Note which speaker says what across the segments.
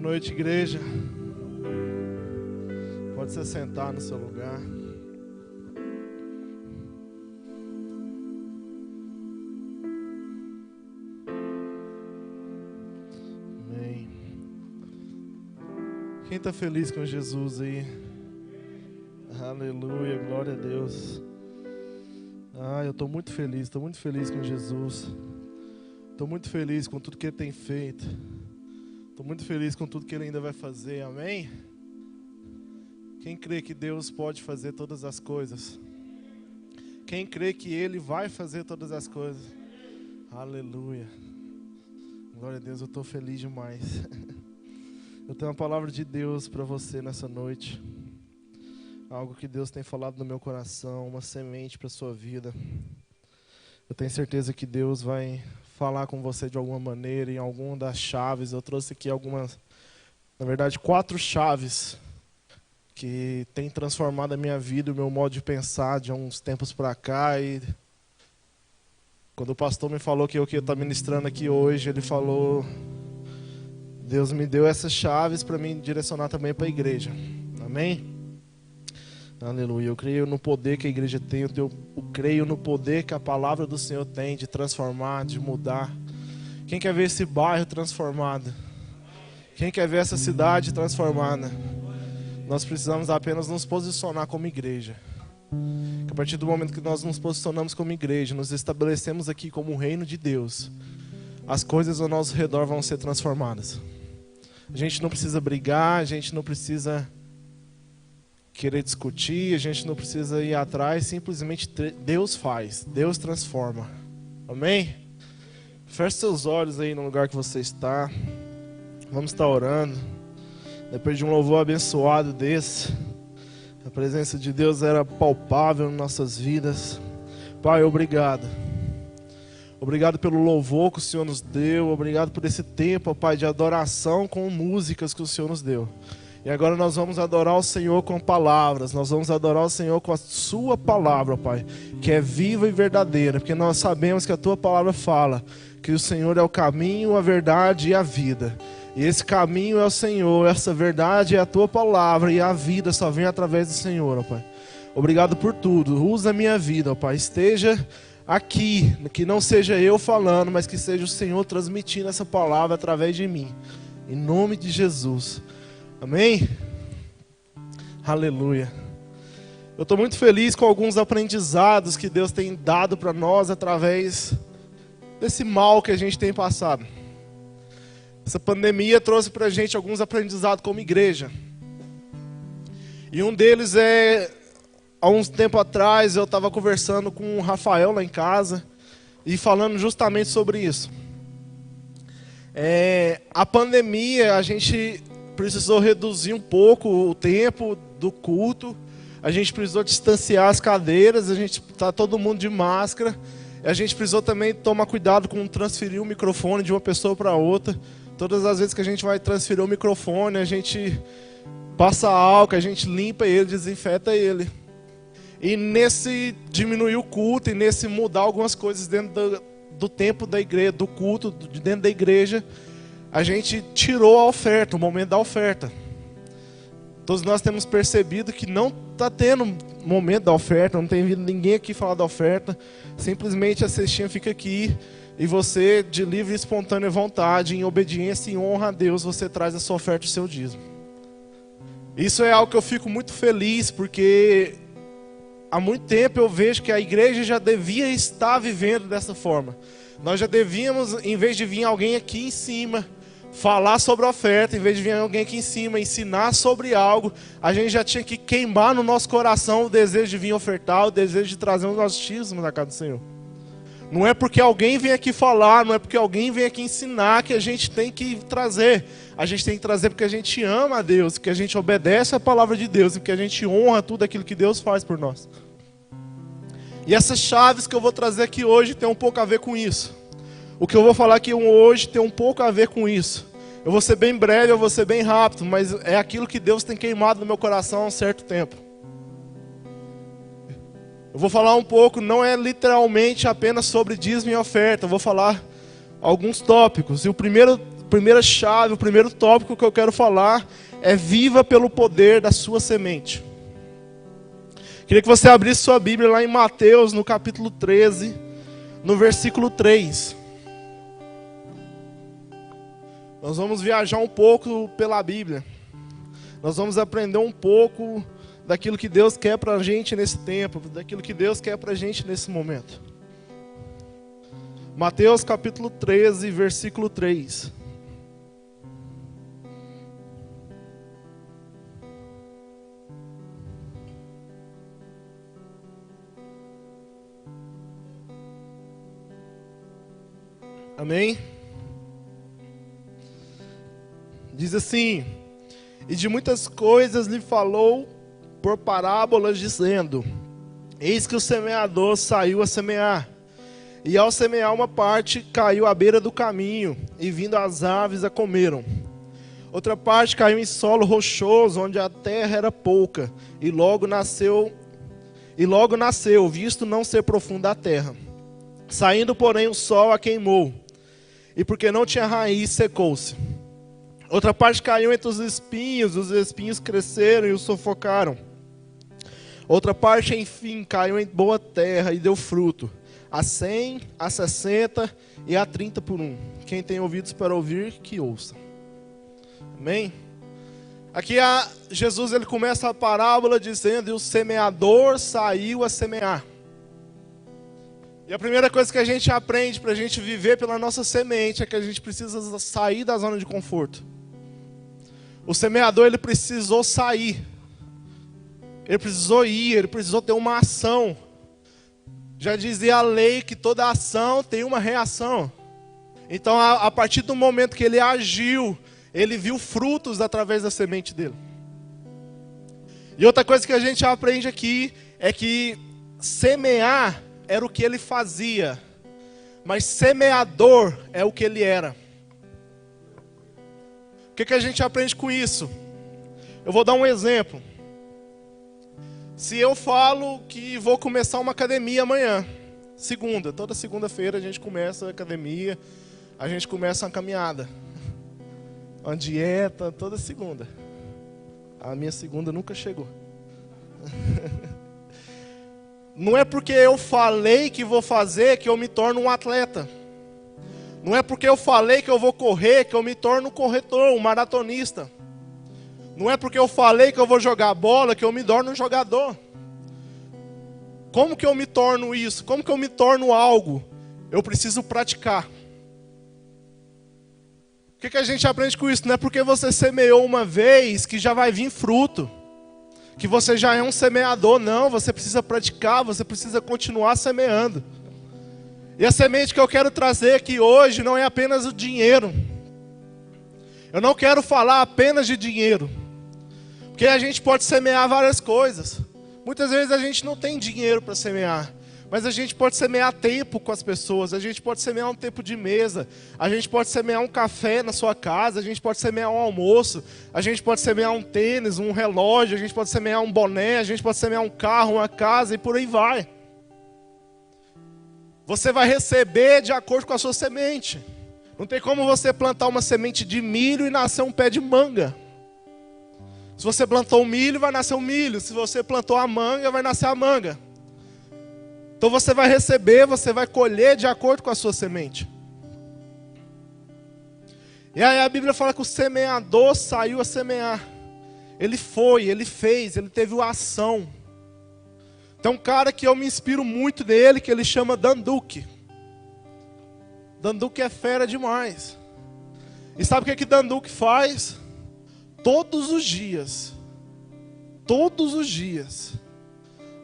Speaker 1: Boa noite, igreja. Pode se sentar no seu lugar. Amém. Quem está feliz com Jesus aí? Aleluia, glória a Deus. Eu estou muito feliz com Jesus. Estou muito feliz com tudo que Ele tem feito. Estou muito feliz com tudo que Ele ainda vai fazer, amém? Quem crê que Deus pode fazer todas as coisas? Quem crê que Ele vai fazer todas as coisas? Aleluia. Glória a Deus, eu estou feliz demais. Eu tenho uma palavra de Deus para você nessa noite. Algo que Deus tem falado no meu coração, uma semente para a sua vida. Eu tenho certeza que Deus vai falar com você de alguma maneira, em alguma das chaves. Eu trouxe aqui algumas, na verdade, 4 chaves que tem transformado a minha vida, o meu modo de pensar de uns tempos para cá. E quando o pastor me falou que eu ia estar ministrando aqui hoje, ele falou, Deus me deu essas chaves para me direcionar também para a igreja. Amém? Aleluia. Eu creio no poder que a igreja tem, eu creio no poder que a palavra do Senhor tem de transformar, de mudar. Quem quer ver esse bairro transformado? Quem quer ver essa cidade transformada? Nós precisamos apenas nos posicionar como igreja. A partir do momento que nós nos posicionamos como igreja, nos estabelecemos aqui como o reino de Deus, as coisas ao nosso redor vão ser transformadas. A gente não precisa brigar, a gente não precisa querer discutir, a gente não precisa ir atrás, simplesmente Deus faz, Deus transforma. Amém? Feche seus olhos aí no lugar que você está. Vamos estar orando. Depois de um louvor abençoado desse, a presença de Deus era palpável em nossas vidas. Pai, obrigado. Obrigado pelo louvor que o Senhor nos deu. Obrigado por esse tempo, Pai, de adoração com músicas que o Senhor nos deu. E agora nós vamos adorar o Senhor com palavras. Nós vamos adorar o Senhor com a sua palavra, Pai, que é viva e verdadeira. Porque nós sabemos que a tua palavra fala que o Senhor é o caminho, a verdade e a vida. E esse caminho é o Senhor, essa verdade é a tua palavra. E a vida só vem através do Senhor, ó Pai. Obrigado por tudo. Usa a minha vida, ó Pai. Esteja aqui, que não seja eu falando, mas que seja o Senhor transmitindo essa palavra através de mim. Em nome de Jesus. Amém? Aleluia. Eu estou muito feliz com alguns aprendizados que Deus tem dado para nós através desse mal que a gente tem passado. Essa pandemia trouxe para a gente alguns aprendizados como igreja. E um deles é, há uns tempos atrás, eu estava conversando com o Rafael lá em casa e falando justamente sobre isso. A pandemia, a gente precisou reduzir um pouco o tempo do culto, a gente precisou distanciar as cadeiras, a gente está todo mundo de máscara, a gente precisou também tomar cuidado com transferir o microfone de uma pessoa para outra. Todas as vezes que a gente vai transferir o microfone, a gente passa álcool, a gente limpa ele, desinfeta ele. E nesse diminuir o culto e nesse mudar algumas coisas dentro do tempo da igreja, do culto, dentro da igreja, a gente tirou a oferta, o momento da oferta. Todos nós temos percebido que não está tendo momento da oferta, não tem vindo ninguém aqui falar da oferta. Simplesmente a cestinha fica aqui e você, de livre e espontânea vontade, em obediência e honra a Deus, você traz a sua oferta e o seu dízimo. Isso é algo que eu fico muito feliz, porque há muito tempo eu vejo que a igreja já devia estar vivendo dessa forma. Nós já devíamos, em vez de vir alguém aqui em cima falar sobre a oferta, em vez de vir alguém aqui em cima ensinar sobre algo, a gente já tinha que queimar no nosso coração o desejo de vir ofertar, o desejo de trazer os nossos dízimos na casa do Senhor. Não é porque alguém vem aqui falar, não é porque alguém vem aqui ensinar que a gente tem que trazer. A gente tem que trazer porque a gente ama a Deus, porque a gente obedece a palavra de Deus e porque a gente honra tudo aquilo que Deus faz por nós. E essas chaves que eu vou trazer aqui hoje tem um pouco a ver com isso. O que eu vou falar aqui hoje tem um pouco a ver com isso. Eu vou ser bem breve, eu vou ser bem rápido, mas é aquilo que Deus tem queimado no meu coração há um certo tempo. Eu vou falar um pouco, não é literalmente apenas sobre dízimo e oferta, eu vou falar alguns tópicos. E o primeiro primeira chave, o primeiro tópico que eu quero falar é: viva pelo poder da sua semente. Queria que você abrisse sua Bíblia lá em Mateus, no capítulo 13, no versículo 3. Nós vamos viajar um pouco pela Bíblia. Nós vamos aprender um pouco daquilo que Deus quer para a gente nesse tempo, daquilo que Deus quer para a gente nesse momento. Mateus capítulo 13, versículo 3. Amém? Diz assim: e de muitas coisas lhe falou por parábolas, dizendo: eis que o semeador saiu a semear. E ao semear uma parte, caiu à beira do caminho, e vindo as aves a comeram. Outra parte caiu em solo rochoso, onde a terra era pouca, e logo nasceu, visto não ser profunda a terra. Saindo, porém, o sol a queimou, e porque não tinha raiz, secou-se. Outra parte caiu entre os espinhos cresceram e o sufocaram. Outra parte, enfim, caiu em boa terra e deu fruto, a 100, a 60 e a 30 por um. Quem tem ouvidos para ouvir, que ouça. Amém? Aqui Jesus ele começa a parábola dizendo: e o semeador saiu a semear. E a primeira coisa que a gente aprende para a gente viver pela nossa semente é que a gente precisa sair da zona de conforto. O semeador ele precisou sair. Ele precisou ir, ele precisou ter uma ação. Já dizia a lei que toda ação tem uma reação. Então, a partir do momento que ele agiu, ele viu frutos através da semente dele. E outra coisa que a gente aprende aqui é que semear era o que ele fazia, mas semeador é o que ele era. O que a gente aprende com isso? Eu vou dar um exemplo. Se eu falo que vou começar uma academia amanhã, toda segunda-feira a gente começa a academia, a gente começa uma caminhada, uma dieta, toda segunda. A minha segunda nunca chegou. Não é porque eu falei que vou fazer que eu me torno um atleta. Não é porque eu falei que eu vou correr que eu me torno um corredor, um maratonista. Não é porque eu falei que eu vou jogar bola que eu me torno um jogador. Como que eu me torno isso? Como que eu me torno algo? Eu preciso praticar. O que a gente aprende com isso? Não é porque você semeou uma vez que já vai vir fruto, que você já é um semeador. Não, você precisa praticar, você precisa continuar semeando. E a semente que eu quero trazer aqui hoje não é apenas o dinheiro. Eu não quero falar apenas de dinheiro. Porque a gente pode semear várias coisas. Muitas vezes a gente não tem dinheiro para semear. Mas a gente pode semear tempo com as pessoas. A gente pode semear um tempo de mesa. A gente pode semear um café na sua casa. A gente pode semear um almoço. A gente pode semear um tênis, um relógio. A gente pode semear um boné. A gente pode semear um carro, uma casa e por aí vai. Você vai receber de acordo com a sua semente. Não tem como você plantar uma semente de milho e nascer um pé de manga. Se você plantou um milho, vai nascer um milho. Se você plantou a manga, vai nascer a manga. Então você vai receber, você vai colher de acordo com a sua semente. E aí a Bíblia fala que o semeador saiu a semear. Ele foi, ele fez, ele teve uma ação. Tem um cara que eu me inspiro muito nele, que ele chama Dan Duque. Dan Duque é fera demais. E sabe o que Dan Duque faz? Todos os dias,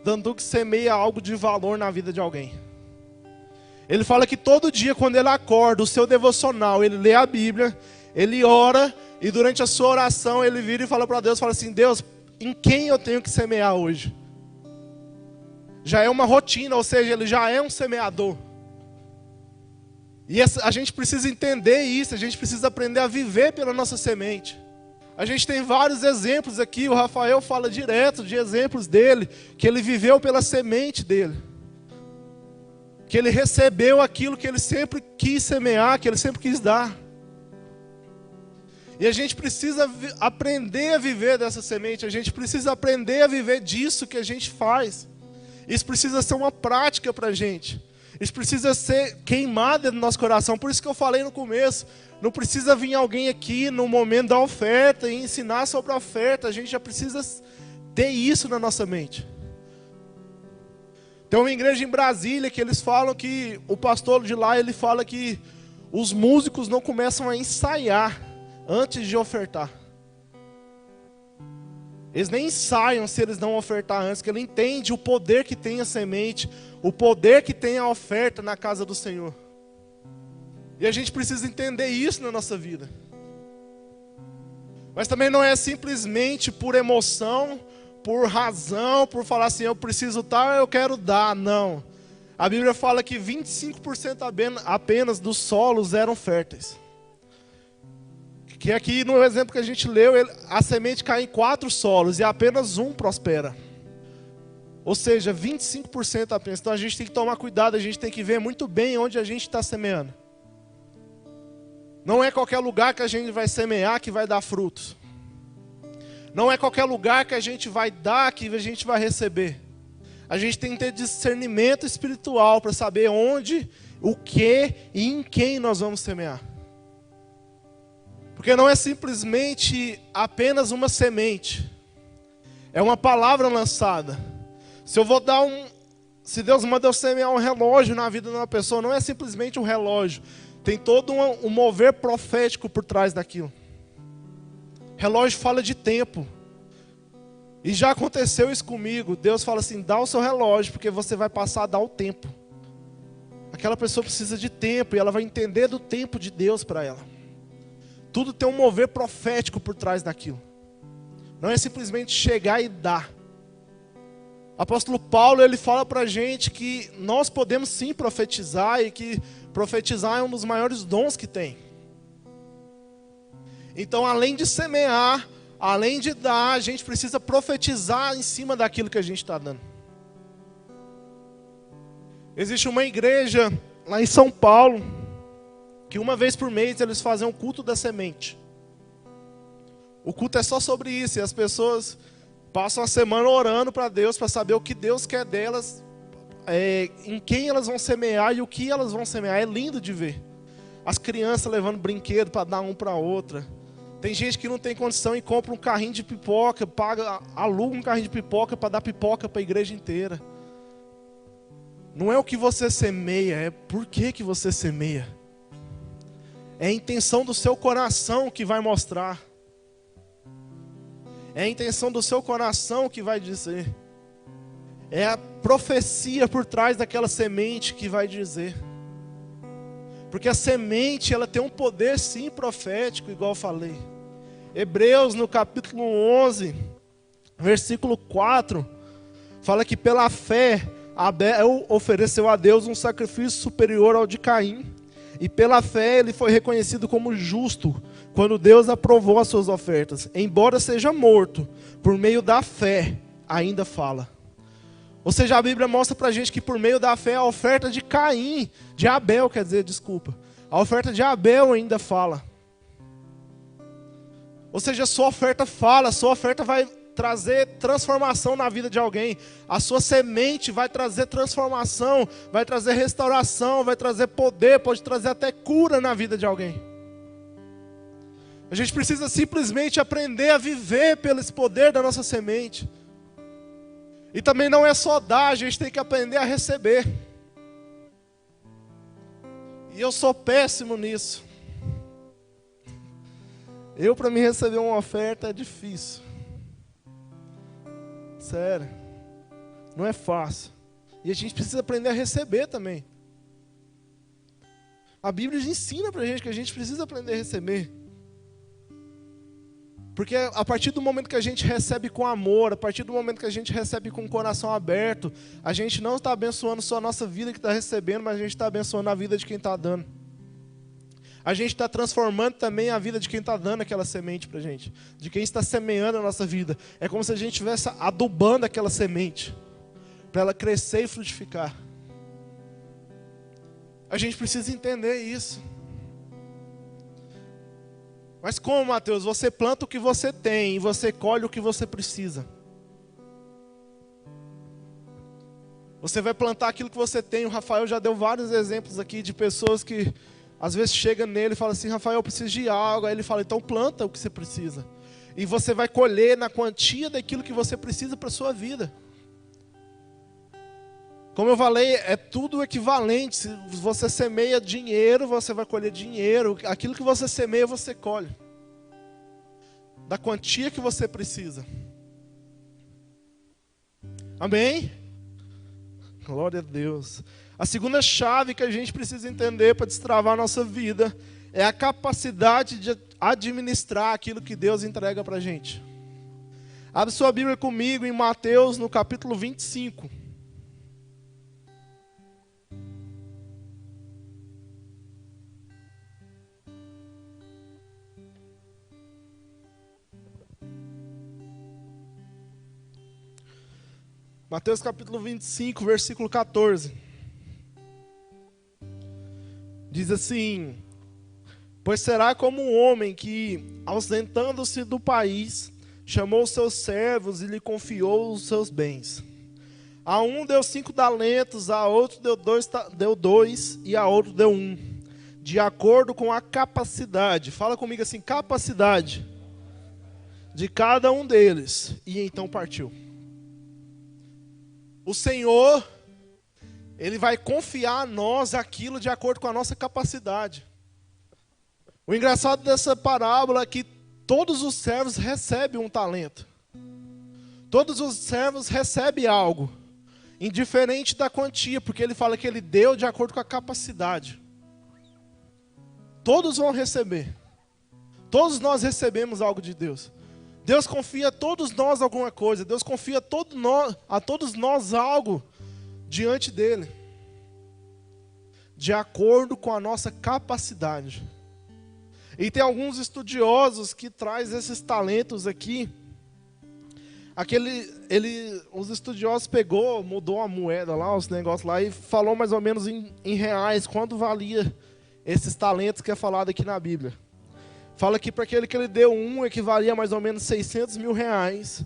Speaker 1: Dan Duque semeia algo de valor na vida de alguém. Ele fala que todo dia quando ele acorda, o seu devocional, ele lê a Bíblia, ele ora, e durante a sua oração ele vira e fala para Deus, fala assim: Deus, em quem eu tenho que semear hoje? Já é uma rotina, ou seja, ele já é um semeador. E a gente precisa entender isso, a gente precisa aprender a viver pela nossa semente. A gente tem vários exemplos aqui, o Rafael fala direto de exemplos dele, que ele viveu pela semente dele. Que ele recebeu aquilo que ele sempre quis semear, que ele sempre quis dar. E a gente precisa aprender a viver dessa semente, a gente precisa aprender a viver disso que a gente faz. Isso precisa ser uma prática para a gente. Isso precisa ser queimado no nosso coração. Por isso que eu falei no começo, não precisa vir alguém aqui no momento da oferta e ensinar sobre a oferta. A gente já precisa ter isso na nossa mente. Tem uma igreja em Brasília que eles falam que, o pastor de lá, ele fala que os músicos não começam a ensaiar antes de ofertar. Eles nem ensaiam se eles não ofertar antes, porque ele entende o poder que tem a semente, o poder que tem a oferta na casa do Senhor. E a gente precisa entender isso na nossa vida. Mas também não é simplesmente por emoção, por razão, por falar assim, eu preciso tal, eu quero dar. Não. A Bíblia fala que 25% apenas dos solos eram férteis. Que aqui no exemplo que a gente leu, a semente cai em 4 solos e apenas um prospera. Ou seja, 25% apenas. Então a gente tem que tomar cuidado, a gente tem que ver muito bem onde a gente está semeando. Não é qualquer lugar que a gente vai semear que vai dar frutos. Não é qualquer lugar que a gente vai dar que a gente vai receber. A gente tem que ter discernimento espiritual para saber onde, o que e em quem nós vamos semear. Porque não é simplesmente apenas uma semente. É uma palavra lançada. Se Deus manda eu semear um relógio na vida de uma pessoa, não é simplesmente um relógio. Tem todo um mover profético por trás daquilo. Relógio fala de tempo. E já aconteceu isso comigo. Deus fala assim, dá o seu relógio, porque você vai passar a dar o tempo. Aquela pessoa precisa de tempo, e ela vai entender do tempo de Deus para ela. Tudo tem um mover profético por trás daquilo. Não é simplesmente chegar e dar. O apóstolo Paulo, ele fala para a gente que nós podemos sim profetizar, e que profetizar é um dos maiores dons que tem. Então, além de semear, além de dar, a gente precisa profetizar em cima daquilo que a gente está dando. Existe uma igreja lá em São Paulo, que uma vez por mês eles fazem um culto da semente. O culto é só sobre isso, e as pessoas passam a semana orando para Deus, para saber o que Deus quer delas, em quem elas vão semear e o que elas vão semear. É lindo de ver. As crianças levando brinquedo para dar um para a outra. Tem gente que não tem condição e compra um carrinho de pipoca, aluga um carrinho de pipoca para dar pipoca para a igreja inteira. Não é o que você semeia, é por que você semeia. É a intenção do seu coração que vai mostrar. É a intenção do seu coração que vai dizer. É a profecia por trás daquela semente que vai dizer. Porque a semente, ela tem um poder sim profético, igual eu falei. Hebreus, no capítulo 11, versículo 4, fala que pela fé, Abel ofereceu a Deus um sacrifício superior ao de Caim. E pela fé ele foi reconhecido como justo, quando Deus aprovou as suas ofertas. Embora seja morto, por meio da fé, ainda fala. Ou seja, a Bíblia mostra pra gente que por meio da fé, a oferta de Caim, de Abel, a oferta de Abel ainda fala. Ou seja, a sua oferta fala, a sua oferta vai trazer transformação na vida de alguém. A sua semente vai trazer transformação, vai trazer restauração, vai trazer poder, pode trazer até cura na vida de alguém. A gente precisa simplesmente aprender a viver pelo poder da nossa semente. E também não é só dar, a gente tem que aprender a receber. E eu sou péssimo nisso. Para mim receber uma oferta é difícil. Sério. Não é fácil. E a gente precisa aprender a receber também. A Bíblia ensina pra gente que a gente precisa aprender a receber. Porque a partir do momento que a gente recebe com amor, a partir do momento que a gente recebe com o coração aberto, a gente não está abençoando só a nossa vida que está recebendo, mas a gente está abençoando a vida de quem está dando. A gente está transformando também a vida de quem está dando aquela semente para a gente. De quem está semeando a nossa vida. É como se a gente estivesse adubando aquela semente. Para ela crescer e frutificar. A gente precisa entender isso. Mas como, Mateus? Você planta o que você tem e você colhe o que você precisa. Você vai plantar aquilo que você tem. O Rafael já deu vários exemplos aqui de pessoas que às vezes chegam nele e falam assim: Rafael, eu preciso de algo. Aí ele fala: então planta o que você precisa. E você vai colher na quantia daquilo que você precisa para a sua vida. Como eu falei, é tudo equivalente. Se você semeia dinheiro, você vai colher dinheiro. Aquilo que você semeia, você colhe. Da quantia que você precisa. Amém? Glória a Deus. A segunda chave que a gente precisa entender para destravar a nossa vida é a capacidade de administrar aquilo que Deus entrega para a gente. Abre sua Bíblia comigo em Mateus, no capítulo 25. Mateus capítulo 25, versículo 14. Diz assim: pois será como um homem que, ausentando-se do país, chamou os seus servos e lhe confiou os seus bens. A um deu 5 talentos, a outro deu dois e a outro deu 1, de acordo com a capacidade. Fala comigo assim: capacidade de cada um deles. E então partiu. O Senhor, Ele vai confiar a nós aquilo de acordo com a nossa capacidade. O engraçado dessa parábola é que todos os servos recebem um talento. Todos os servos recebem algo, indiferente da quantia, porque Ele fala que Ele deu de acordo com a capacidade. Todos vão receber. Todos nós recebemos algo de Deus. Deus confia a todos nós alguma coisa. Deus confia a todos nós algo diante dEle. De acordo com a nossa capacidade. E tem alguns estudiosos que trazem esses talentos aqui. Os estudiosos mudou a moeda lá, os negócios lá, e falou mais ou menos em reais quanto valia esses talentos que é falado aqui na Bíblia. Fala que para aquele que ele deu 1 equivalia a mais ou menos 600 mil reais.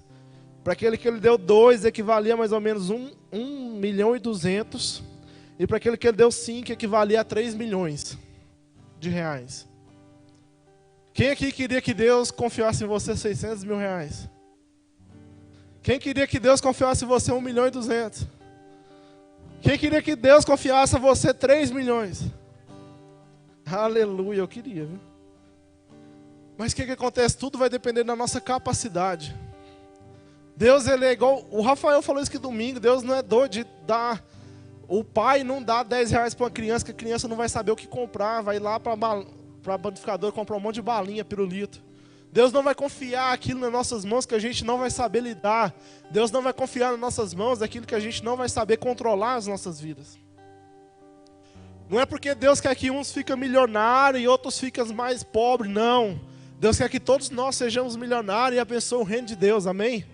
Speaker 1: Para aquele que ele deu 2 equivalia a mais ou menos 1 milhão e 200. E para aquele que ele deu 5 equivalia a 3 milhões de reais. Quem aqui queria que Deus confiasse em você 600 mil reais? Quem queria que Deus confiasse em você 1 milhão e 200? Quem queria que Deus confiasse a você 3 milhões? Aleluia, eu queria, viu? Mas o que acontece? Tudo vai depender da nossa capacidade. Deus, Ele é igual... O Rafael falou isso aqui domingo. Deus não é doido de dar... O pai não dá 10 reais para uma criança, que a criança não vai saber o que comprar. Vai lá para a panificadora comprar um monte de balinha, pirulito. Deus não vai confiar aquilo nas nossas mãos que a gente não vai saber lidar. Deus não vai confiar nas nossas mãos aquilo que a gente não vai saber controlar as nossas vidas. Não é porque Deus quer que uns fiquem milionários e outros fiquem mais pobres, não. Deus quer que todos nós sejamos milionários e abençoe o reino de Deus, amém?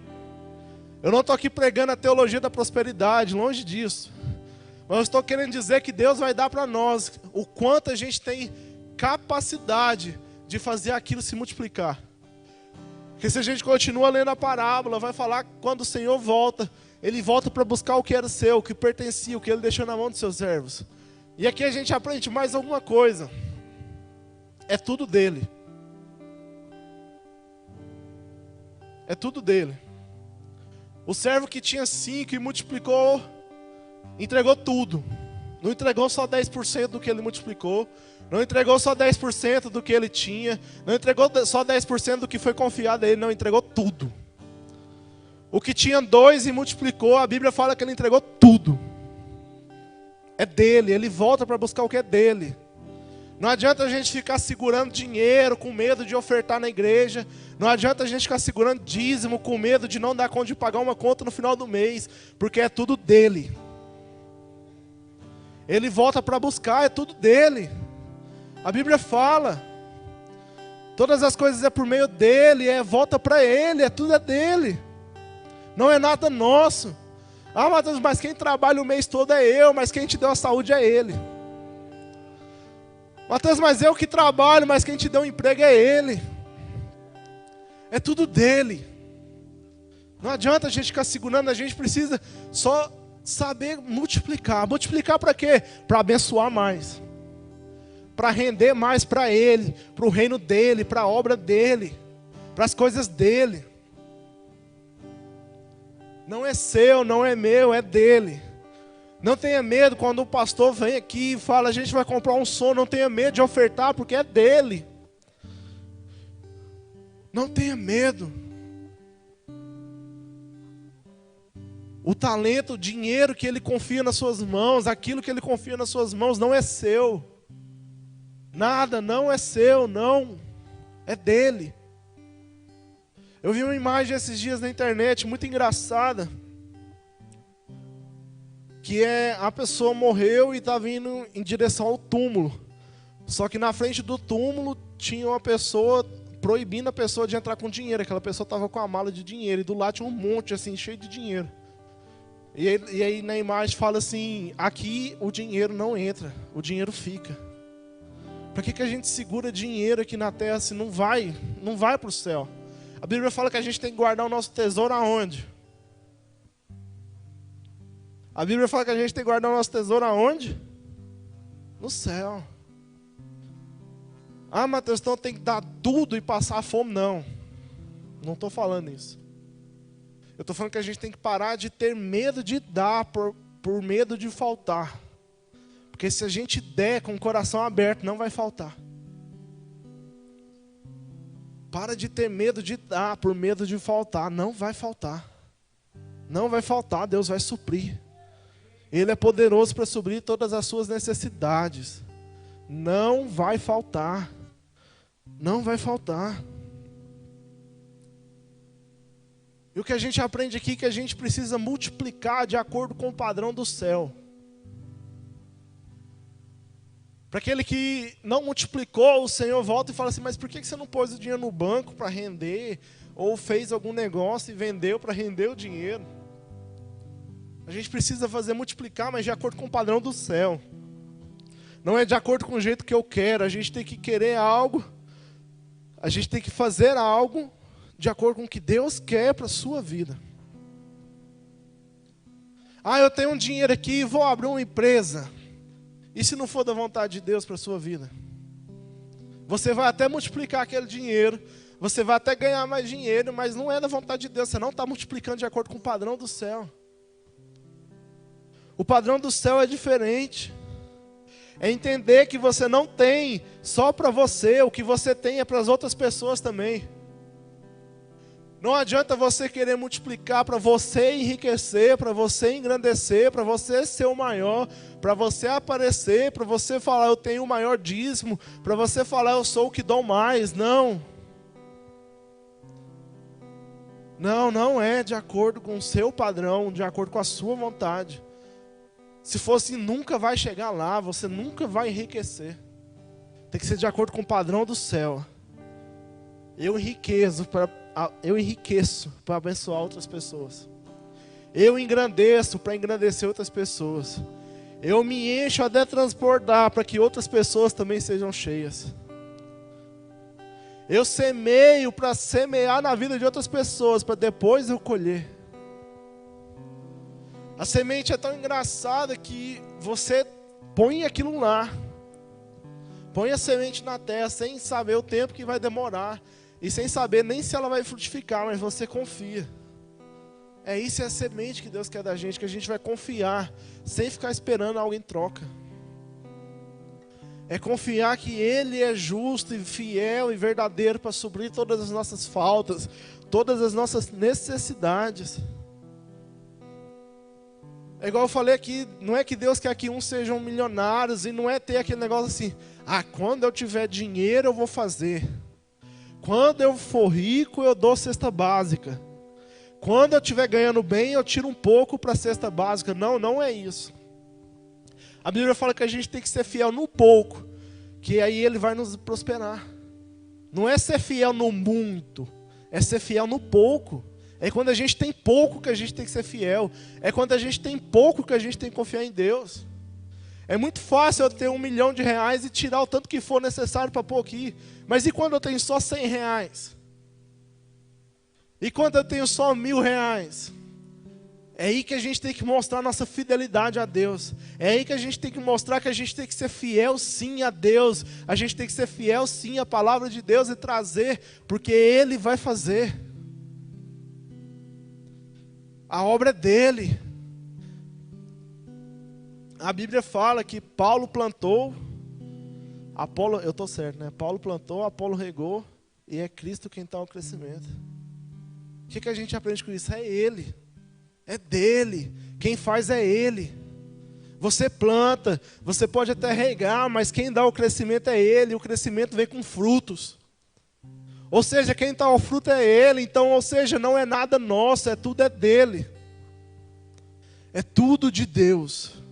Speaker 1: Eu não estou aqui pregando a teologia da prosperidade, longe disso. Mas eu estou querendo dizer que Deus vai dar para nós o quanto a gente tem capacidade de fazer aquilo se multiplicar. Porque se a gente continua lendo a parábola, vai falar que quando o Senhor volta, Ele volta para buscar o que era seu, o que pertencia, o que Ele deixou na mão dos seus servos. E aqui a gente aprende mais alguma coisa. É tudo dele. É tudo dele. O servo que tinha 5 e multiplicou, entregou tudo. Não entregou só 10% do que ele multiplicou. Não entregou só 10% do que ele tinha. Não entregou só 10% do que foi confiado a ele. Não, entregou tudo. O que tinha 2 e multiplicou, a Bíblia fala que ele entregou tudo. É dele, ele volta para buscar o que é dele. Não adianta a gente ficar segurando dinheiro com medo de ofertar na igreja. Não adianta a gente ficar segurando dízimo com medo de não dar conta de pagar uma conta no final do mês. Porque é tudo dele. Ele volta para buscar, é tudo dele. A Bíblia fala. Todas as coisas é por meio dele, volta para ele, tudo é dele. Não é nada nosso. Ah, Mateus, mas quem trabalha o mês todo é eu, mas quem te deu a saúde é ele. Mateus, mas eu que trabalho, mas quem te deu o emprego é ele. É tudo dele. Não adianta a gente ficar segurando, a gente precisa só saber multiplicar. Multiplicar para quê? Para abençoar mais. Para render mais para Ele, para o reino dEle, para a obra dEle, para as coisas dEle. Não é seu, não é meu, é dEle. Não tenha medo quando o pastor vem aqui e fala, a gente vai comprar um som, não tenha medo de ofertar, porque é dEle. Não tenha medo. O talento, o dinheiro que Ele confia nas suas mãos, aquilo que Ele confia nas suas mãos não é seu. Nada não é seu, não. É dele. Eu vi uma imagem esses dias na internet, muito engraçada. Que a pessoa morreu e estava indo em direção ao túmulo. Só que na frente do túmulo tinha uma pessoa proibindo a pessoa de entrar com dinheiro. Aquela pessoa estava com a mala de dinheiro. E do lado tinha um monte assim, cheio de dinheiro. E aí na imagem fala assim, aqui o dinheiro não entra, o dinheiro fica. Para que a gente segura dinheiro aqui na terra se não vai para o céu? A Bíblia fala que a gente tem que guardar o nosso tesouro aonde? A Bíblia fala que a gente tem que guardar o nosso tesouro aonde? No céu. Ah, Mateus, então tem que dar tudo e passar fome? Não. Não estou falando isso. Eu estou falando que a gente tem que parar de ter medo de dar por medo de faltar. Porque se a gente der com o coração aberto, não vai faltar. Para de ter medo de dar por medo de faltar. Não vai faltar. Não vai faltar, Deus vai suprir. Ele é poderoso para suprir todas as suas necessidades. Não vai faltar. Não vai faltar. E o que a gente aprende aqui é que a gente precisa multiplicar de acordo com o padrão do céu. Para aquele que não multiplicou, o Senhor volta e fala assim, mas por que você não pôs o dinheiro no banco para render? Ou fez algum negócio e vendeu para render o dinheiro? A gente precisa fazer multiplicar, mas de acordo com o padrão do céu. Não é de acordo com o jeito que eu quero. A gente tem que querer algo. A gente tem que fazer algo de acordo com o que Deus quer para a sua vida. Ah, eu tenho um dinheiro aqui e vou abrir uma empresa. E se não for da vontade de Deus para a sua vida? Você vai até multiplicar aquele dinheiro, você vai até ganhar mais dinheiro, mas não é da vontade de Deus, você não está multiplicando de acordo com o padrão do céu. O padrão do céu é diferente. É entender que você não tem só para você, o que você tem é para as outras pessoas também. Não adianta você querer multiplicar para você enriquecer, para você engrandecer, para você ser o maior, para você aparecer, para você falar eu tenho o maior dízimo, para você falar eu sou o que dou mais. Não. Não é de acordo com o seu padrão, de acordo com a sua vontade. Se fosse, nunca vai chegar lá, você nunca vai enriquecer. Tem que ser de acordo com o padrão do céu. Eu enriqueço para abençoar outras pessoas. Eu engrandeço para engrandecer outras pessoas. Eu me encho até transbordar para que outras pessoas também sejam cheias. Eu semeio para semear na vida de outras pessoas, para depois eu colher. A semente é tão engraçada que você põe aquilo lá. Põe a semente na terra sem saber o tempo que vai demorar. E sem saber nem se ela vai frutificar, mas você confia. Isso é a semente que Deus quer da gente, que a gente vai confiar, sem ficar esperando algo em troca. É confiar que Ele é justo e fiel e verdadeiro para suprir todas as nossas faltas, todas as nossas necessidades. É igual eu falei aqui, não é que Deus quer que uns sejam milionários e não é ter aquele negócio assim, quando eu tiver dinheiro eu vou fazer. Quando eu for rico eu dou cesta básica. Quando eu estiver ganhando bem eu tiro um pouco para a cesta básica. Não é isso. A Bíblia fala que a gente tem que ser fiel no pouco, que aí Ele vai nos prosperar. Não é ser fiel no muito, é ser fiel no pouco. É quando a gente tem pouco que a gente tem que ser fiel. É quando a gente tem pouco que a gente tem que confiar em Deus. É muito fácil eu ter R$1 milhão e tirar o tanto que for necessário para pôr aqui. Mas e quando eu tenho só R$100? E quando eu tenho só R$ 1.000? É aí que a gente tem que mostrar nossa fidelidade a Deus. É aí que a gente tem que mostrar que a gente tem que ser fiel sim a Deus. A gente tem que ser fiel sim à palavra de Deus e trazer, porque Ele vai fazer. A obra é dele. A Bíblia fala que Paulo plantou, Apolo, eu estou certo, né? Paulo plantou, Apolo regou, e é Cristo quem está o crescimento. O que a gente aprende com isso? É Ele. É dele. Quem faz é Ele. Você planta, você pode até regar, mas quem dá o crescimento é Ele. O crescimento vem com frutos. Ou seja, quem dá o fruto é Ele. Então, ou seja, não é nada nosso, tudo é dele. É tudo de Deus.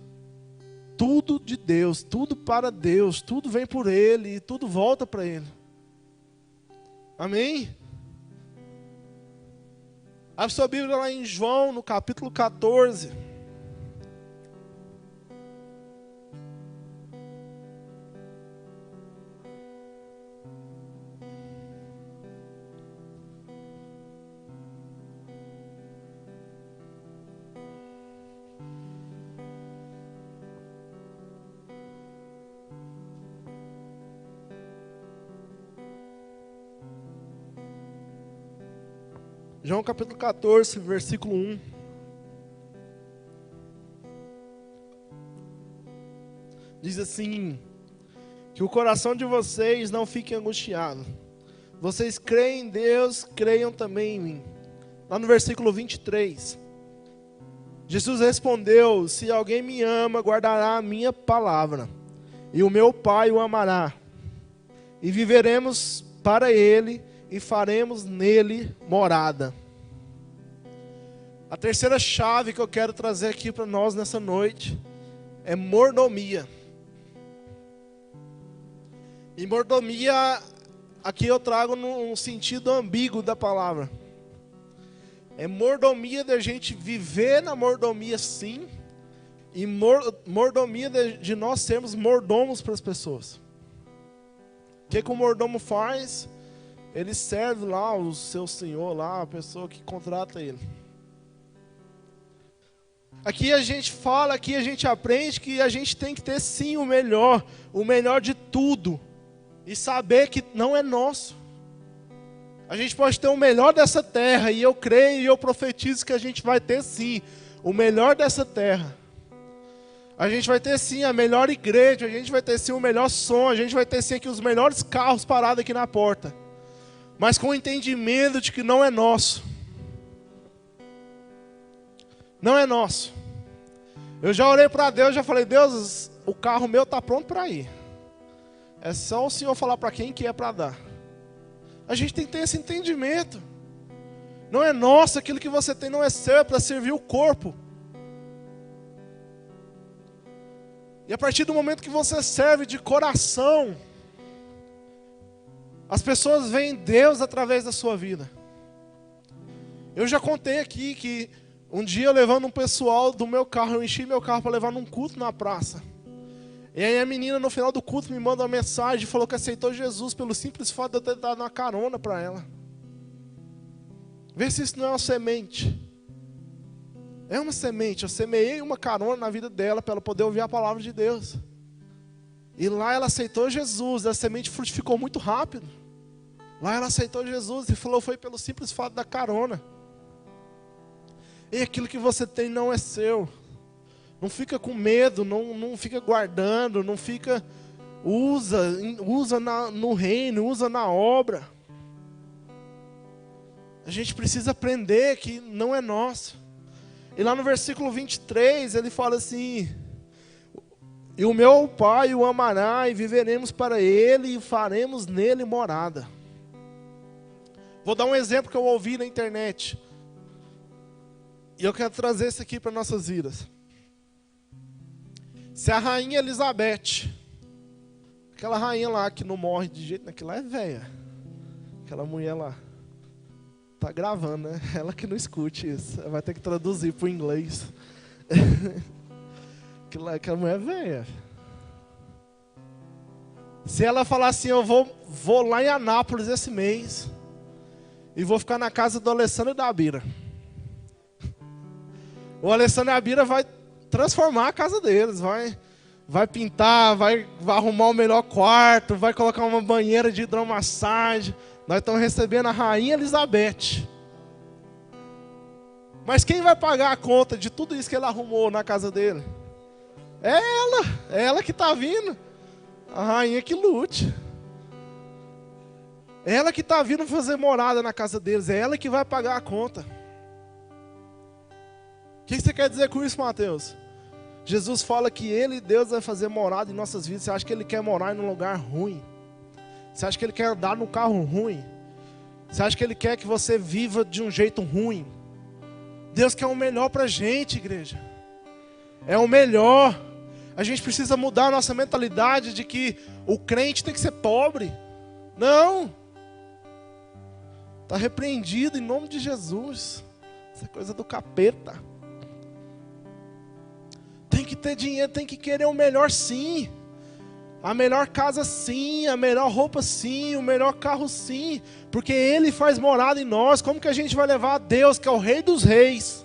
Speaker 1: Tudo de Deus, tudo para Deus, tudo vem por Ele e tudo volta para Ele. Amém? Abre sua Bíblia lá em João, no capítulo 14. João capítulo 14, versículo 1. Diz assim: que o coração de vocês não fique angustiado. Vocês creem em Deus, creiam também em mim. Lá no versículo 23. Jesus respondeu: se alguém me ama, guardará a minha palavra, e o meu Pai o amará. E viveremos para ele, e faremos nele morada. A terceira chave que eu quero trazer aqui para nós nessa noite é mordomia. E mordomia, aqui eu trago num sentido ambíguo da palavra. É mordomia da gente viver na mordomia sim, e mordomia de nós sermos mordomos para as pessoas. O que o mordomo faz? Ele serve lá o seu senhor, lá, a pessoa que contrata ele. Aqui a gente fala, aqui a gente aprende que a gente tem que ter sim o melhor de tudo. E saber que não é nosso. A gente pode ter o melhor dessa terra, e eu creio e eu profetizo que a gente vai ter sim o melhor dessa terra. A gente vai ter sim a melhor igreja, a gente vai ter sim o melhor som, a gente vai ter sim aqui os melhores carros parados aqui na porta. Mas com o entendimento de que não é nosso. Não é nosso. Eu já orei para Deus, já falei: Deus, o carro meu está pronto para ir. É só o Senhor falar para quem que é para dar. A gente tem que ter esse entendimento. Não é nosso, aquilo que você tem não é seu, é para servir o corpo. E a partir do momento que você serve de coração, as pessoas veem Deus através da sua vida. Eu já contei aqui que um dia eu levando um pessoal do meu carro, eu enchi meu carro para levar num culto na praça. E aí a menina no final do culto me manda uma mensagem e falou que aceitou Jesus pelo simples fato de eu ter dado uma carona para ela. Vê se isso não é uma semente. É uma semente, eu semeei uma carona na vida dela para ela poder ouvir a palavra de Deus. E lá ela aceitou Jesus, a semente frutificou muito rápido. Lá ela aceitou Jesus e falou: foi pelo simples fato da carona. E aquilo que você tem não é seu. Não fica com medo, não fica guardando, não fica... Usa no reino, usa na obra. A gente precisa aprender que não é nosso. E lá no versículo 23, ele fala assim: e o meu Pai o amará, e viveremos para ele, e faremos nele morada. Vou dar um exemplo que eu ouvi na internet. E eu quero trazer isso aqui para nossas vidas. Se a rainha Elizabeth, aquela rainha lá que não morre de jeito nenhum, aquela lá é velha. Aquela mulher lá. Tá gravando, né? Ela que não escute isso. Ela vai ter que traduzir para o inglês. Aquela mulher é velha. Se ela falar assim: eu vou lá em Anápolis esse mês, e vou ficar na casa do Alessandro e da Bira. O Alessandro e a Bira vai transformar a casa deles, vai pintar, vai arrumar o melhor quarto, vai colocar uma banheira de hidromassagem. Nós estamos recebendo a Rainha Elizabeth. Mas quem vai pagar a conta de tudo isso que ele arrumou na casa dele? É ela que está vindo. A rainha que lute. É ela que está vindo fazer morada na casa deles. É ela que vai pagar a conta. O que você quer dizer com isso, Mateus? Jesus fala que Ele, Deus, vai fazer morada em nossas vidas. Você acha que Ele quer morar em um lugar ruim? Você acha que Ele quer andar num carro ruim? Você acha que Ele quer que você viva de um jeito ruim? Deus quer o melhor para a gente, igreja. É o melhor. A gente precisa mudar a nossa mentalidade de que o crente tem que ser pobre. Não. Está repreendido em nome de Jesus. Isso é coisa do capeta. Tem que ter dinheiro, tem que querer o melhor sim. A melhor casa sim, a melhor roupa sim, o melhor carro sim. Porque Ele faz morada em nós. Como que a gente vai levar a Deus, que é o Rei dos Reis,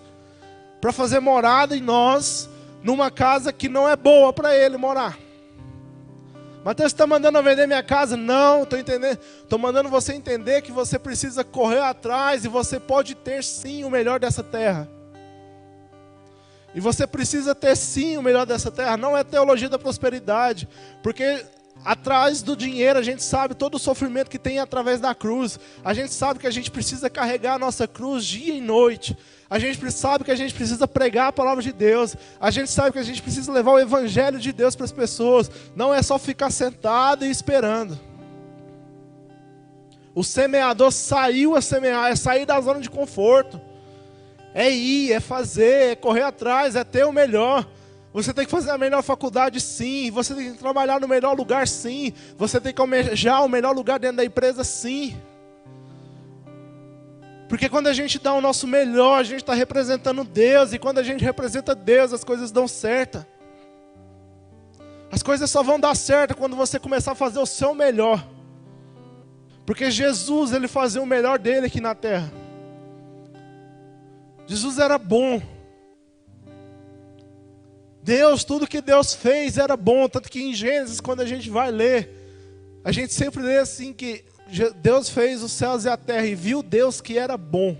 Speaker 1: para fazer morada em nós, numa casa que não é boa para Ele morar? Mateus, você está mandando eu vender minha casa? Não, estou entendendo. Estou mandando você entender que você precisa correr atrás e você pode ter sim o melhor dessa terra. E você precisa ter sim o melhor dessa terra. Não é teologia da prosperidade, porque atrás do dinheiro a gente sabe todo o sofrimento que tem através da cruz. A gente sabe que a gente precisa carregar a nossa cruz dia e noite. A gente sabe que a gente precisa pregar a palavra de Deus. A gente sabe que a gente precisa levar o evangelho de Deus para as pessoas. Não é só ficar sentado e esperando. O semeador saiu a semear, é sair da zona de conforto. É ir, é fazer, é correr atrás, é ter o melhor. Você tem que fazer a melhor faculdade sim. Você tem que trabalhar no melhor lugar sim. Você tem que almejar o melhor lugar dentro da empresa sim. Porque quando a gente dá o nosso melhor, a gente está representando Deus. E quando a gente representa Deus, as coisas dão certo. As coisas só vão dar certo quando você começar a fazer o seu melhor. Porque Jesus, Ele fazia o melhor dele aqui na terra. Jesus era bom. Deus, tudo que Deus fez era bom. Tanto que em Gênesis, quando a gente vai ler, a gente sempre lê assim que Deus fez os céus e a terra e viu Deus que era bom.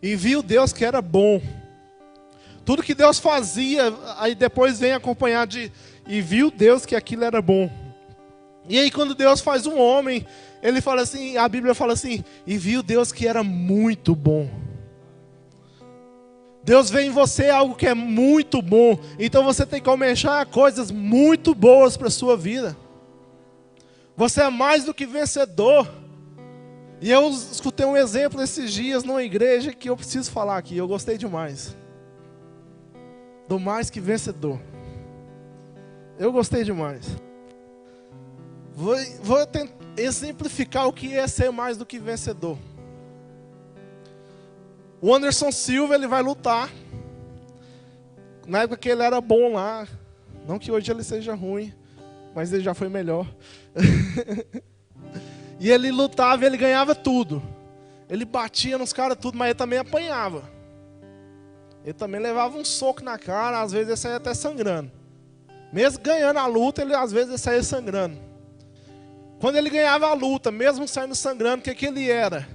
Speaker 1: E viu Deus que era bom. Tudo que Deus fazia, aí depois vem acompanhado de e viu Deus que aquilo era bom. E aí quando Deus faz um homem, Ele fala assim, a Bíblia fala assim, e viu Deus que era muito bom. Deus vê em você algo que é muito bom. Então você tem que almejar coisas muito boas para a sua vida. Você é mais do que vencedor. E eu escutei um exemplo esses dias numa igreja que eu preciso falar aqui. Eu gostei demais. Do mais que vencedor. Eu gostei demais. Vou tentar exemplificar o que é ser mais do que vencedor. O Anderson Silva, ele vai lutar. Na época que ele era bom lá. Não que hoje ele seja ruim, mas ele já foi melhor. E ele lutava, ele ganhava tudo. Ele batia nos caras tudo, mas ele também apanhava. Ele também levava um soco na cara, às vezes ele saía até sangrando. Mesmo ganhando a luta, às vezes ele saía sangrando. Quando ele ganhava a luta, mesmo saindo sangrando, o que ele era?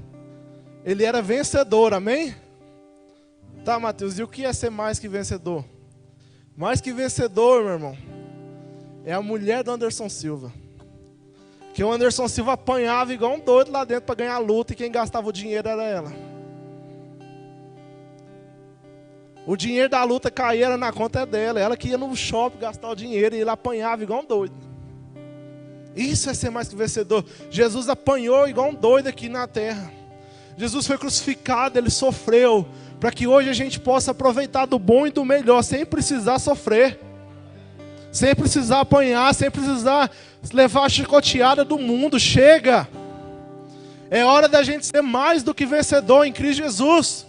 Speaker 1: Ele era vencedor, amém? Tá, Mateus, e o que é ser mais que vencedor? Mais que vencedor, meu irmão, é a mulher do Anderson Silva. Que o Anderson Silva apanhava igual um doido lá dentro para ganhar a luta e quem gastava o dinheiro era ela. O dinheiro da luta caía na conta dela. Ela que ia no shopping gastar o dinheiro e ele apanhava igual um doido. Isso é ser mais que vencedor. Jesus apanhou igual um doido aqui na terra. Jesus foi crucificado, Ele sofreu, para que hoje a gente possa aproveitar do bom e do melhor, sem precisar sofrer, sem precisar apanhar, sem precisar levar a chicoteada do mundo. Chega! É hora da gente ser mais do que vencedor em Cristo Jesus.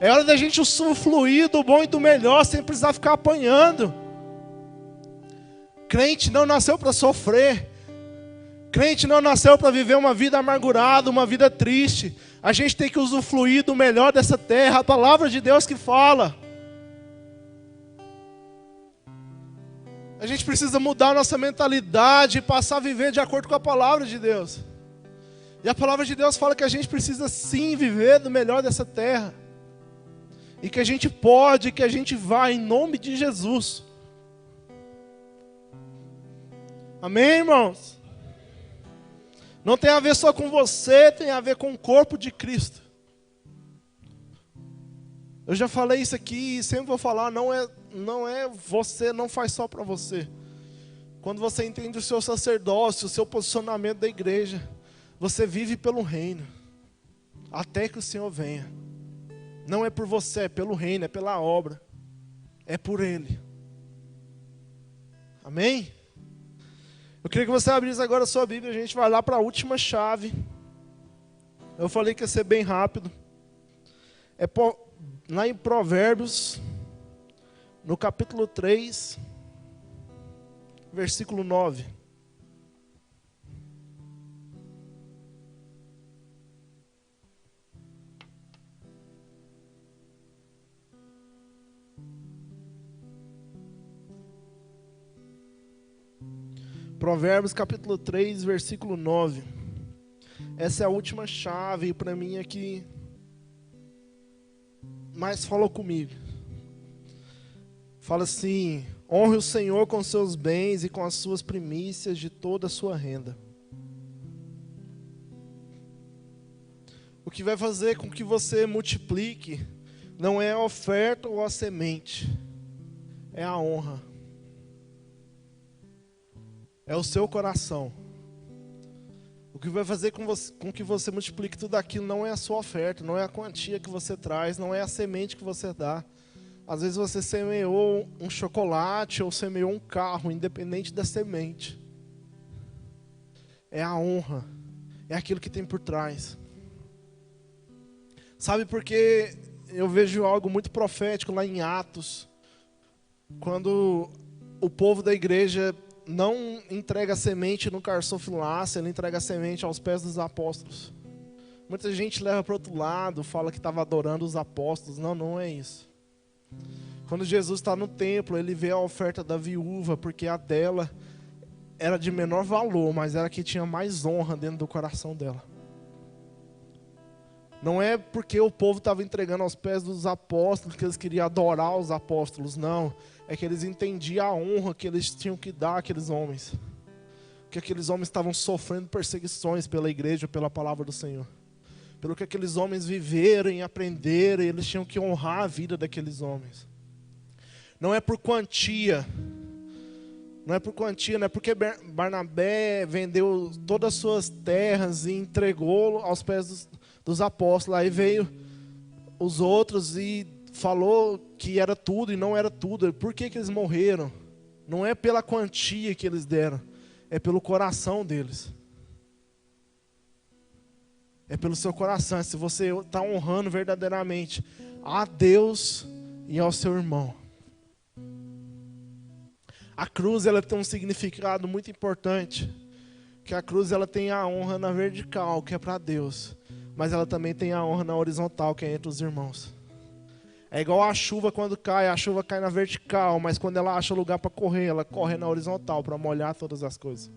Speaker 1: É hora da gente usufruir do bom e do melhor, sem precisar ficar apanhando. Crente não nasceu para sofrer. Crente não nasceu para viver uma vida amargurada, uma vida triste. A gente tem que usufruir do melhor dessa terra, a palavra de Deus que fala. A gente precisa mudar a nossa mentalidade e passar a viver de acordo com a palavra de Deus. E a palavra de Deus fala que a gente precisa sim viver do melhor dessa terra. E que a gente pode, que a gente vai em nome de Jesus. Amém, irmãos? Não tem a ver só com você, tem a ver com o corpo de Cristo. Eu já falei isso aqui e sempre vou falar, não é você, não faz só para você. Quando você entende o seu sacerdócio, o seu posicionamento da igreja, você vive pelo reino, até que o Senhor venha. Não é por você, é pelo reino, é pela obra, é por Ele. Amém? Eu queria que você abrisse agora a sua Bíblia, a gente vai lá para a última chave. Eu falei que ia ser bem rápido. Lá em Provérbios, no capítulo 3, versículo 9. Provérbios capítulo 3, versículo 9. Essa é a última chave para mim aqui. Mas falou comigo. Fala assim: honre o Senhor com seus bens e com as suas primícias de toda a sua renda. O que vai fazer com que você multiplique não é a oferta ou a semente, é a honra. É o seu coração. O que vai fazer com que você multiplique tudo aquilo não é a sua oferta, não é a quantia que você traz, não é a semente que você dá. Às vezes você semeou um chocolate ou semeou um carro, independente da semente. É a honra, é aquilo que tem por trás. Sabe por que eu vejo algo muito profético lá em Atos, quando o povo da igreja não entrega a semente no carçofilácio, ele entrega a semente aos pés dos apóstolos. Muita gente leva para o outro lado, fala que estava adorando os apóstolos. Não, não é isso. Quando Jesus está no templo, ele vê a oferta da viúva, porque a dela era de menor valor, mas era a que tinha mais honra dentro do coração dela. Não é porque o povo estava entregando aos pés dos apóstolos que eles queriam adorar os apóstolos, não. É que eles entendiam a honra que eles tinham que dar àqueles homens. Que aqueles homens estavam sofrendo perseguições pela igreja, pela palavra do Senhor. Pelo que aqueles homens viveram e aprenderam, eles tinham que honrar a vida daqueles homens. Não é por quantia. Não é por quantia, não é porque Barnabé vendeu todas as suas terras e entregou aos pés dos apóstolos. Aí veio os outros e falou que era tudo e não era tudo. Por que eles morreram? Não é pela quantia que eles deram, é pelo coração deles. É pelo seu coração, se você está honrando verdadeiramente a Deus e ao seu irmão. A cruz, ela tem um significado muito importante, que a cruz, ela tem a honra na vertical, que é para Deus, mas ela também tem a honra na horizontal, que é entre os irmãos. É igual a chuva quando cai, a chuva cai na vertical, mas quando ela acha lugar para correr, ela corre na horizontal, para molhar todas as coisas.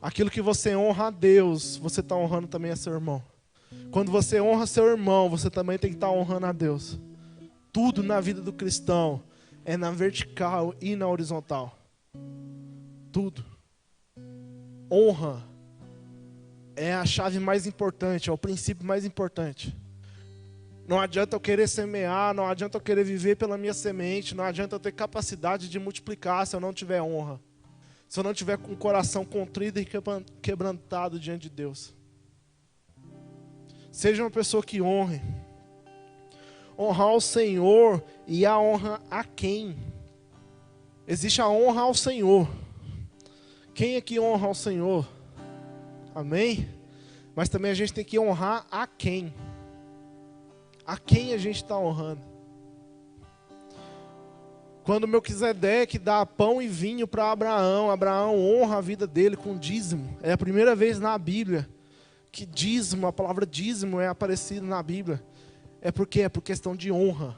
Speaker 1: Aquilo que você honra a Deus, você está honrando também a seu irmão. Quando você honra seu irmão, você também tem que estar honrando a Deus. Tudo na vida do cristão é na vertical e na horizontal. Tudo. Honra é a chave mais importante, é o princípio mais importante. Não adianta eu querer semear, não adianta eu querer viver pela minha semente, não adianta eu ter capacidade de multiplicar se eu não tiver honra. Se eu não tiver com o coração contrito e quebrantado diante de Deus. Seja uma pessoa que honre. Honrar o Senhor e a honra a quem? Existe a honra ao Senhor. Quem é que honra ao Senhor? Amém? Mas também a gente tem que honrar a quem? A quem a gente está honrando? Quando Melquisedeque dá pão e vinho para Abraão, Abraão honra a vida dele com dízimo. É a primeira vez na Bíblia que dízimo, a palavra dízimo é aparecida na Bíblia. É por questão de honra.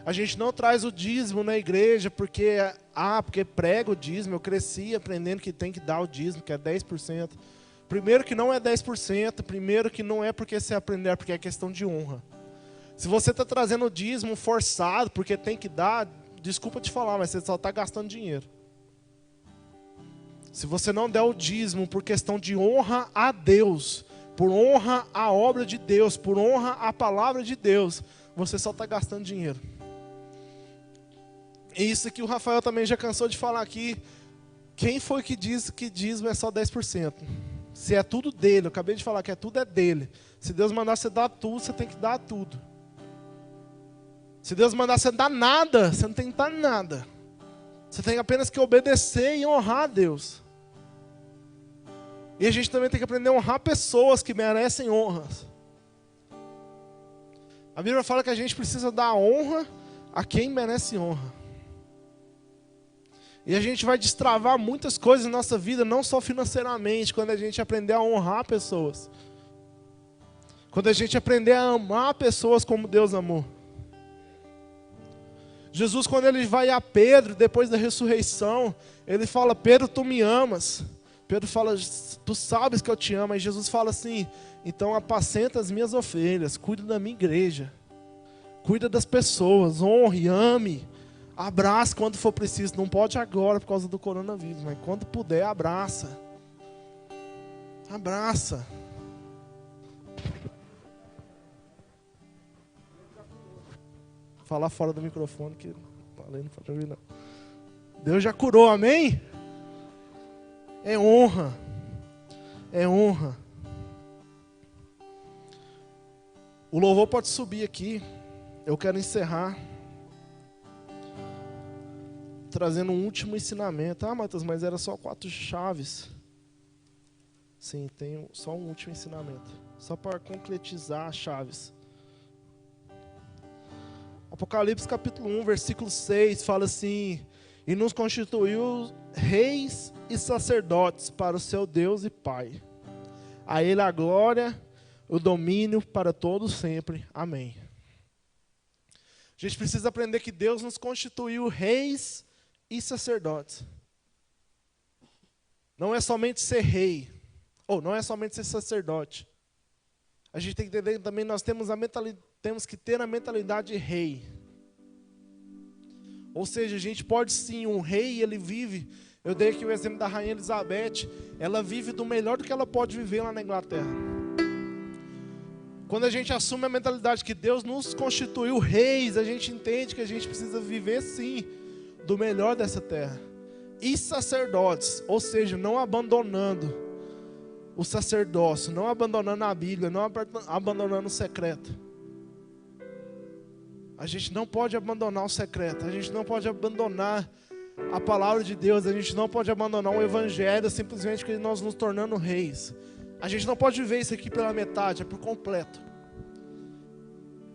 Speaker 1: A gente não traz o dízimo na igreja porque prega o dízimo. Eu cresci aprendendo que tem que dar o dízimo, que é 10%. Primeiro que não é 10%, primeiro que não é porque você aprender, porque é questão de honra. Se você está trazendo o dízimo forçado, porque tem que dar, desculpa te falar, mas você só está gastando dinheiro. Se você não der o dízimo por questão de honra a Deus, por honra à obra de Deus, por honra à palavra de Deus, você só está gastando dinheiro. E isso que o Rafael também já cansou de falar aqui. Quem foi que diz que dízimo é só 10%? Se é tudo dele, eu acabei de falar que tudo é dele. Se Deus mandar você dar tudo, você tem que dar tudo. Se Deus mandar você dar nada, você não tem que dar nada. Você tem apenas que obedecer e honrar a Deus. E a gente também tem que aprender a honrar pessoas que merecem honras. A Bíblia fala que a gente precisa dar honra a quem merece honra. E a gente vai destravar muitas coisas na nossa vida, não só financeiramente, quando a gente aprender a honrar pessoas. Quando a gente aprender a amar pessoas como Deus amou. Jesus, quando ele vai a Pedro, depois da ressurreição, ele fala: Pedro, tu me amas. Pedro fala: tu sabes que eu te amo. E Jesus fala assim: então apacenta as minhas ovelhas, cuida da minha igreja, cuida das pessoas, honre, ame, abraça quando for preciso. Não pode agora por causa do coronavírus, mas quando puder, abraça. Abraça. Falar fora do microfone, que falei, não pode ouvir não. Deus já curou, amém? É honra. É honra. O louvor pode subir aqui. Eu quero encerrar trazendo um último ensinamento. Ah, Matheus, mas era só 4 chaves. Sim, tem só um último ensinamento. Só para concretizar as chaves. Apocalipse capítulo 1, versículo 6, fala assim: e nos constituiu reis e sacerdotes para o seu Deus e Pai. A ele a glória, o domínio para todos sempre. Amém. A gente precisa aprender que Deus nos constituiu reis e sacerdotes. Não é somente ser rei, ou não é somente ser sacerdote. A gente tem que entender também, nós temos que ter a mentalidade de rei. Ou seja, a gente pode sim, um rei, ele vive, eu dei aqui o exemplo da Rainha Elizabeth, ela vive do melhor do que ela pode viver lá na Inglaterra. Quando a gente assume a mentalidade que Deus nos constituiu reis, a gente entende que a gente precisa viver sim, do melhor dessa terra. E sacerdotes, ou seja, não abandonando o sacerdócio, não abandonando a Bíblia, não abandonando o secreto. A gente não pode abandonar o secreto, a gente não pode abandonar a palavra de Deus, a gente não pode abandonar o evangelho simplesmente porque nós nos tornando reis. A gente não pode viver isso aqui pela metade, é por completo.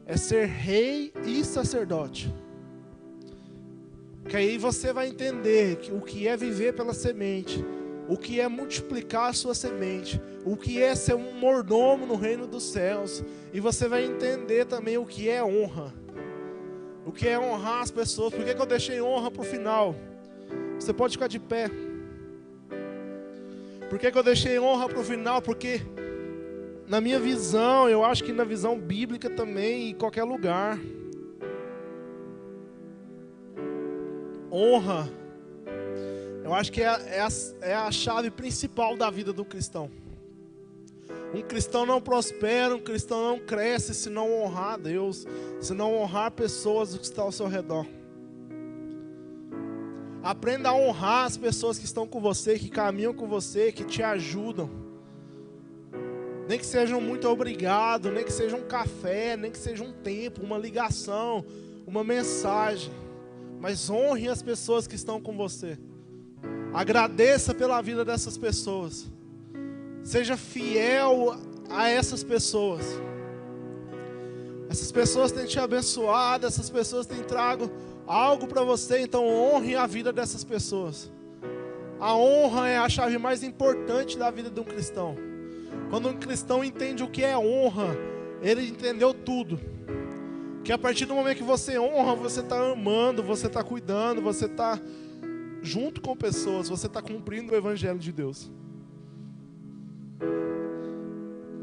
Speaker 1: É ser rei e sacerdote. Que aí você vai entender o que é viver pela semente, o que é multiplicar a sua semente, o que é ser um mordomo no reino dos céus. E você vai entender também o que é honra. O que é honrar as pessoas. Por que eu deixei honra para o final? Você pode ficar de pé. Por que eu deixei honra para o final? Porque na minha visão, eu acho que na visão bíblica também, em qualquer lugar, honra, eu acho que é a chave principal da vida do cristão. Um cristão não prospera, um cristão não cresce se não honrar a Deus, se não honrar pessoas que estão ao seu redor. Aprenda a honrar as pessoas que estão com você, que caminham com você, que te ajudam. Nem que seja um muito obrigado, nem que seja um café, nem que seja um tempo, uma ligação, uma mensagem. Mas honre as pessoas que estão com você. Agradeça pela vida dessas pessoas. Seja fiel a essas pessoas. Essas pessoas têm te abençoado, essas pessoas têm trago algo para você, então honre a vida dessas pessoas. A honra é a chave mais importante da vida de um cristão. Quando um cristão entende o que é honra, ele entendeu tudo. Que a partir do momento que você honra, você está amando, você está cuidando, você está junto com pessoas, você está cumprindo o Evangelho de Deus.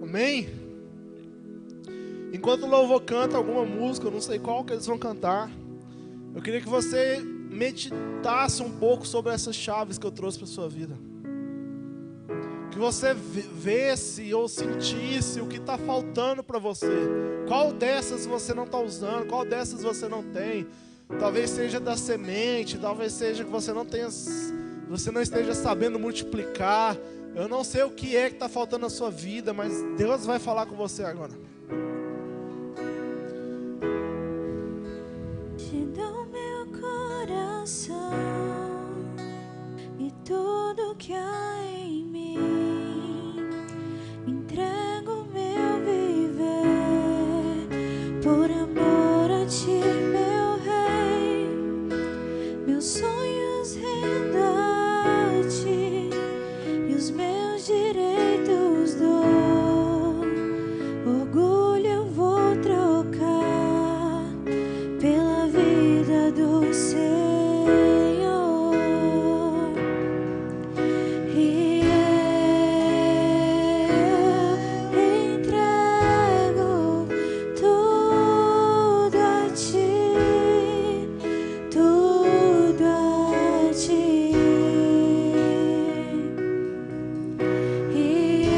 Speaker 1: Amém? Enquanto o louvor canta alguma música, eu não sei qual que eles vão cantar, eu queria que você meditasse um pouco sobre essas chaves que eu trouxe para a sua vida. Que você visse ou sentisse o que está faltando para você. Qual dessas você não está usando, qual dessas você não tem. Talvez seja da semente, talvez seja que você não esteja sabendo multiplicar. Eu não sei o que é que está faltando na sua vida, mas Deus vai falar com você agora.
Speaker 2: Te dou meu coração e tudo que há em mim. Entrego meu viver por amor a ti, meu rei. Meus sonhos rendo a ti e os meus direitos dou. Orgulho eu vou trocar pela vida do Senhor. E eu entrego tudo a ti, tudo a ti. E eu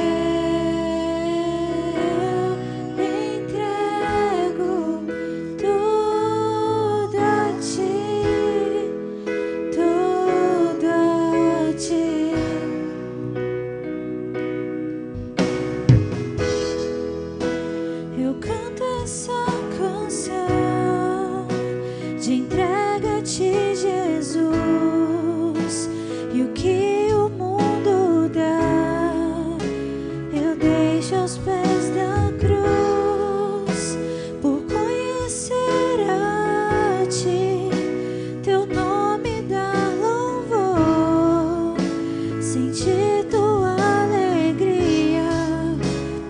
Speaker 2: entrego tudo a ti, tudo a ti. Eu canto essa canção de entrega a ti, Jesus, e o que o mundo dá eu deixo aos pés da cruz, por conhecer a ti, teu nome dar louvor, sentir tua alegria,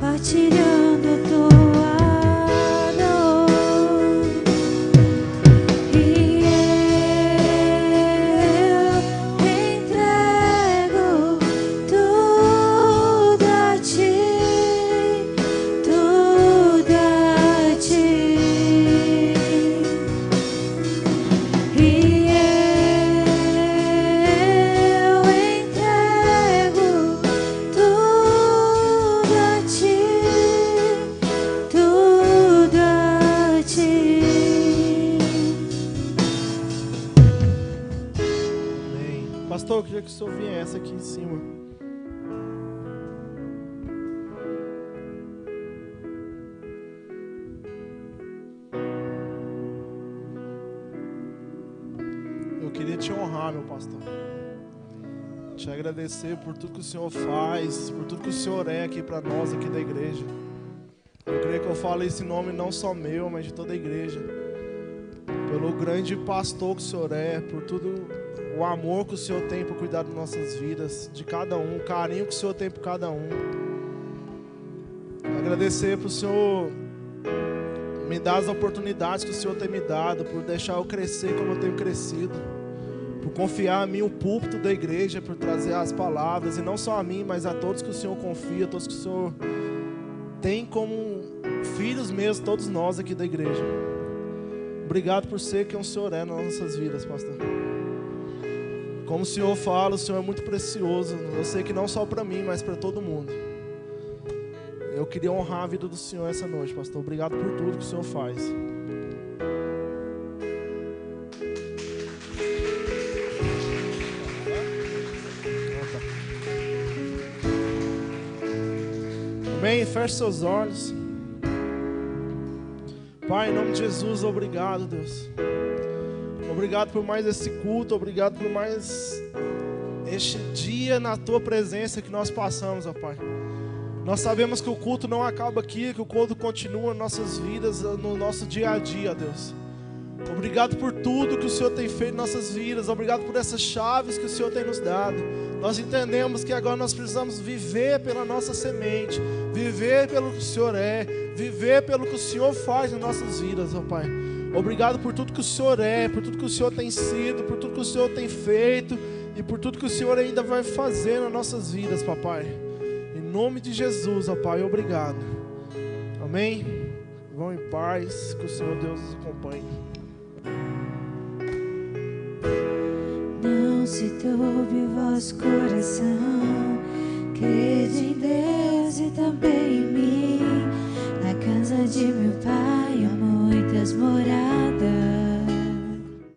Speaker 2: partilhando a tua dor. E eu entrego tudo a ti, tudo a ti. E eu entrego tudo a ti, tudo a ti.
Speaker 1: Amém. Pastor, eu queria que o senhor viesse aqui em cima. Eu queria te honrar, meu pastor. Te agradecer por tudo que o Senhor faz, por tudo que o Senhor é aqui para nós, aqui da igreja. Eu creio que eu falo esse nome não só meu, mas de toda a igreja. Pelo grande pastor que o Senhor é, por tudo o amor que o Senhor tem por cuidar das nossas vidas, de cada um, o carinho que o Senhor tem por cada um. Agradecer por o Senhor me dar as oportunidades que o Senhor tem me dado, por deixar eu crescer como eu tenho crescido, por confiar a mim o púlpito da igreja, por trazer as palavras, e não só a mim, mas a todos que o Senhor confia, todos que o Senhor tem como filhos mesmo, todos nós aqui da igreja. Obrigado por ser quem o Senhor é nas nossas vidas, pastor. Como o Senhor fala, o Senhor é muito precioso. Eu sei que não só para mim, mas para todo mundo. Eu queria honrar a vida do Senhor essa noite, pastor. Obrigado por tudo que o Senhor faz. Amém? Feche seus olhos. Pai, em nome de Jesus, obrigado, Deus. Obrigado por mais esse culto, obrigado por mais este dia na Tua presença que nós passamos, ó Pai. Nós sabemos que o culto não acaba aqui, que o culto continua em nossas vidas, no nosso dia a dia, Deus. Obrigado por tudo que o Senhor tem feito em nossas vidas. Obrigado por essas chaves que o Senhor tem nos dado. Nós entendemos que agora nós precisamos viver pela nossa semente, viver pelo que o Senhor é, viver pelo que o Senhor faz em nossas vidas, ó Pai. Obrigado por tudo que o Senhor é, por tudo que o Senhor tem sido, por tudo que o Senhor tem feito e por tudo que o Senhor ainda vai fazer nas nossas vidas, papai. Em nome de Jesus, ó Pai, obrigado. Amém? Vão em paz, que o Senhor Deus os acompanhe.
Speaker 2: Não se turbe o vosso coração.